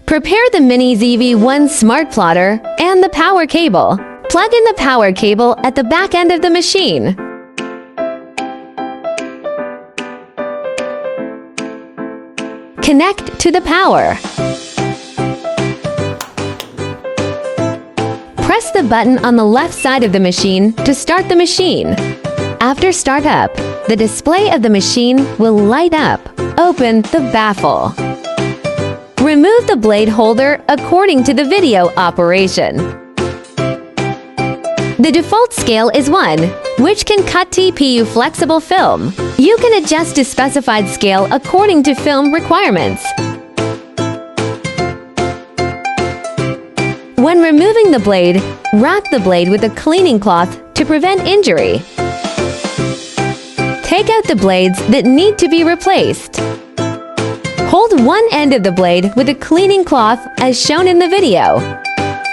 Prepare the Mini ZV1 Smart Plotter and the power cable. Plug in the power cable at the back end of the machine. Connect to the power. Press the button on the left side of the machine to start the machine. After startup, the display of the machine will light up. Open the baffle. Remove the blade holder according to the video operation. The default scale is 1, which can cut TPU flexible film. You can adjust to specified scale according to film requirements. When removing the blade, wrap the blade with a cleaning cloth to prevent injury. Take out the blades that need to be replaced. Hold one end of the blade with a cleaning cloth as shown in the video.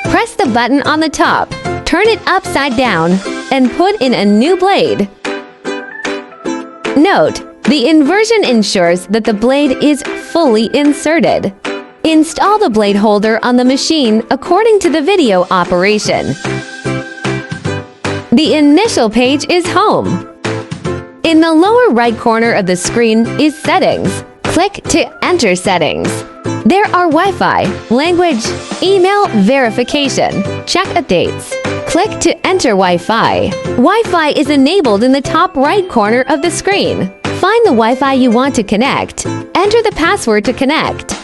Press the button on the top, turn it upside down, and put in a new blade. Note, the inversion ensures that the blade is fully inserted. Install the blade holder on the machine according to the video operation. The initial page is Home. In the lower right corner of the screen is Settings. Click to enter settings. There are Wi-Fi, language, email verification. Check updates. Click to enter Wi-Fi. Wi-Fi is enabled in the top right corner of the screen. Find the Wi-Fi you want to connect. Enter the password to connect.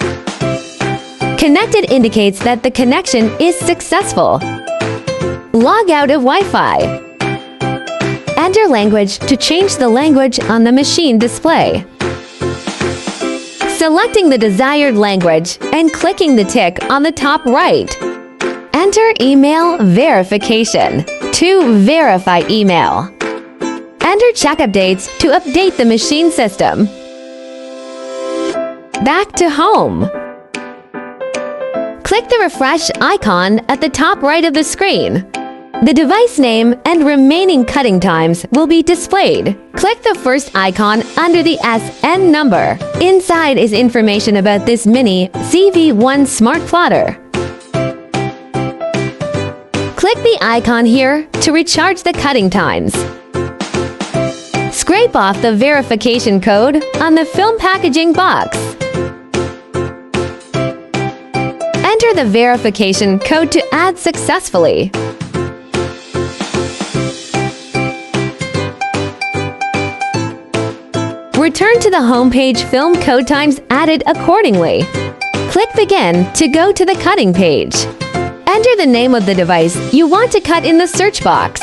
Connected indicates that the connection is successful. Log out of Wi-Fi. Enter language to change the language on the machine display. Selecting the desired language and clicking the tick on the top right. Enter email verification to verify email. Enter check updates to update the machine system. Back to Home. Click the refresh icon at the top right of the screen. The device name and remaining cutting times will be displayed. Click the first icon under the SN number. Inside is information about this Mini ZV1 Smart Plotter. Click the icon here to recharge the cutting times. Scrape off the verification code on the film packaging box. Enter the verification code to add successfully. Return to the home page film code times added accordingly. Click Begin to go to the cutting page. Enter the name of the device you want to cut in the search box.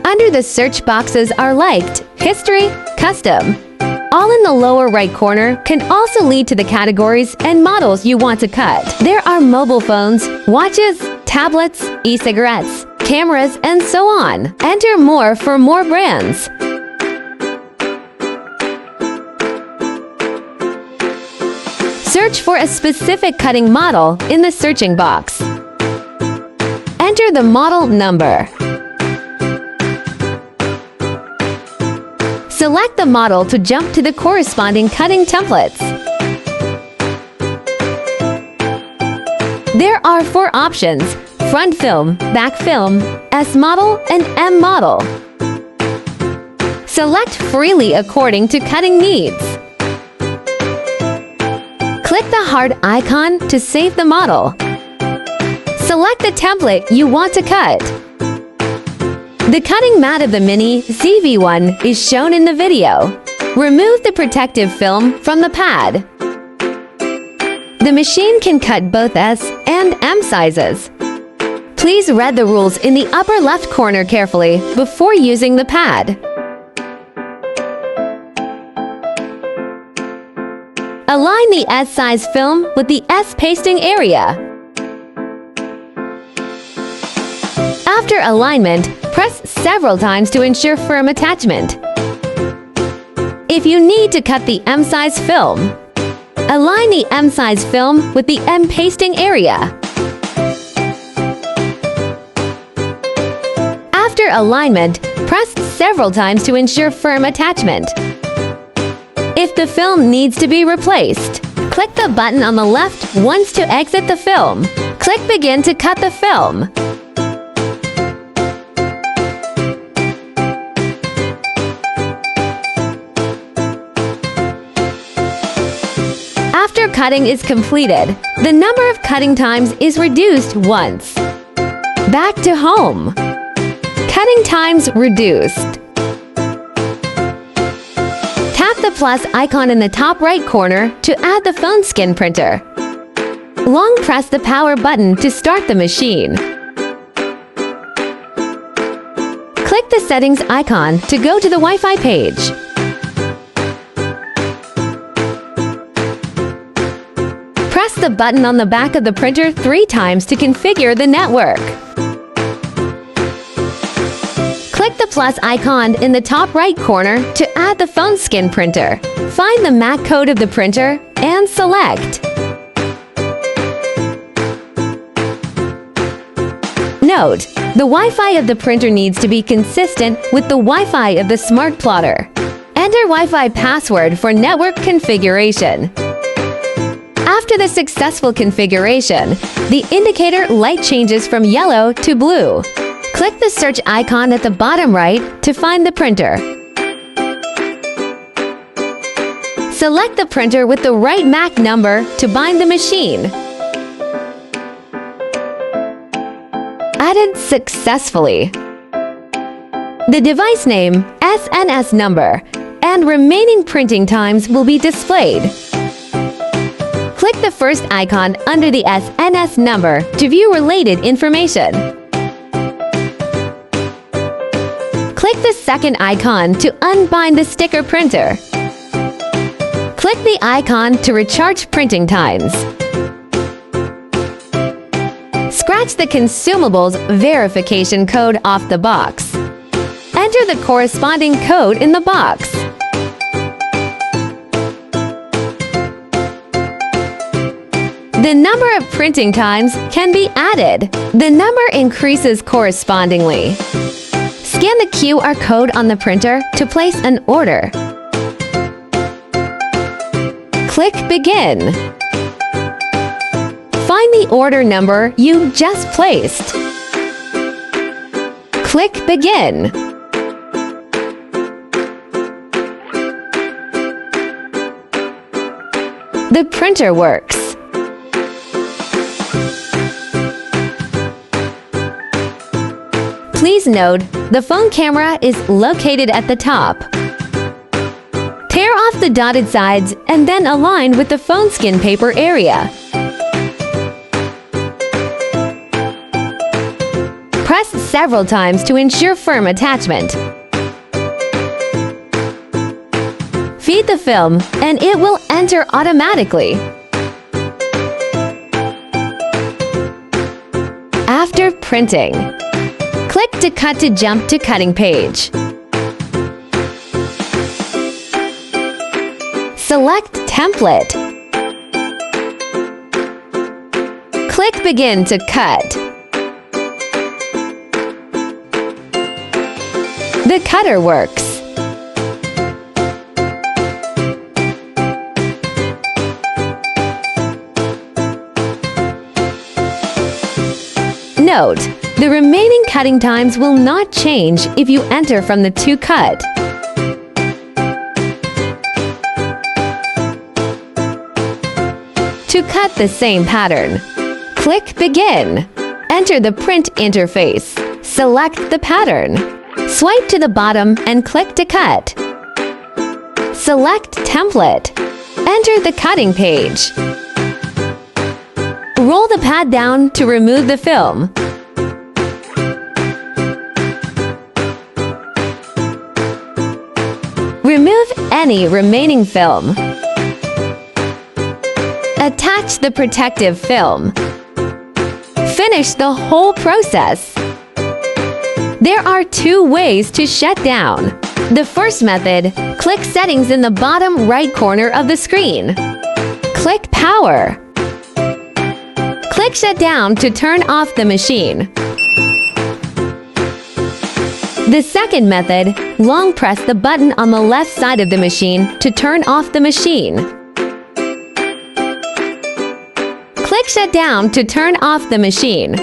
Under the search boxes are Liked, History, Custom. All in the lower right corner can also lead to the categories and models you want to cut. There are mobile phones, watches, tablets, e-cigarettes, cameras, and so on. Enter More for more brands. Search for a specific cutting model in the searching box. Enter the model number. Select the model to jump to the corresponding cutting templates. There are 4 options: front film, back film, S model, and M model. Select freely according to cutting needs. Click the heart icon to save the model. Select the template you want to cut. The cutting mat of the Mini ZV1 is shown in the video. Remove the protective film from the pad. The machine can cut both S and M sizes. Please read the rules in the upper left corner carefully before using the pad. Align the S-size film with the S pasting area. After alignment, press several times to ensure firm attachment. If you need to cut the M-size film, align the M-size film with the M pasting area. After alignment, press several times to ensure firm attachment. If the film needs to be replaced, Click the button on the left once to exit the film. Click Begin to cut the film. After cutting is completed, the number of cutting times is reduced once. Back to home. Cutting times reduced. Tap the plus icon in the top right corner to add the phone skin printer. Long press the power button to start the machine. Click the settings icon to go to the Wi-Fi page. Press the button on the back of the printer 3 times to configure the network. Click the plus icon in the top right corner to add the phone skin printer. Find the MAC code of the printer and select. Note, the Wi-Fi of the printer needs to be consistent with the Wi-Fi of the smart plotter. Enter Wi-Fi password for network configuration. After the successful configuration, the indicator light changes from yellow to blue. Click the search icon at the bottom right to find the printer. Select the printer with the right MAC number to bind the machine. Added successfully. The device name, SNS number, and remaining printing times will be displayed. Click the first icon under the SNS number to view related information. Click the second icon to unbind the sticker printer. Click the icon to recharge printing times. Scratch the consumables verification code off the box. Enter the corresponding code in the box. The number of printing times can be added. The number increases correspondingly. Scan the QR code on the printer to place an order. Click Begin. Find the order number you just placed. Click Begin. The printer works. Please note, the phone camera is located at the top. Tear off the dotted sides and then align with the phone skin paper area. Press several times to ensure firm attachment. Feed the film and it will enter automatically. After printing, click to cut to jump to cutting page. Select Template. Click Begin to cut. The cutter works. Note, the remaining cutting times will not change if you enter from the To Cut. To cut the same pattern, click Begin. Enter the print interface. Select the pattern. Swipe to the bottom and click to cut. Select Template. Enter the cutting page. Roll the pad down to remove the film. Remove any remaining film. Attach the protective film. Finish the whole process. There are 2 ways to shut down. The first method, click Settings in the bottom right corner of the screen. Click Power. Click Shut Down to turn off the machine. The second method, long press the button on the left side of the machine to turn off the machine. Click Shut Down to turn off the machine.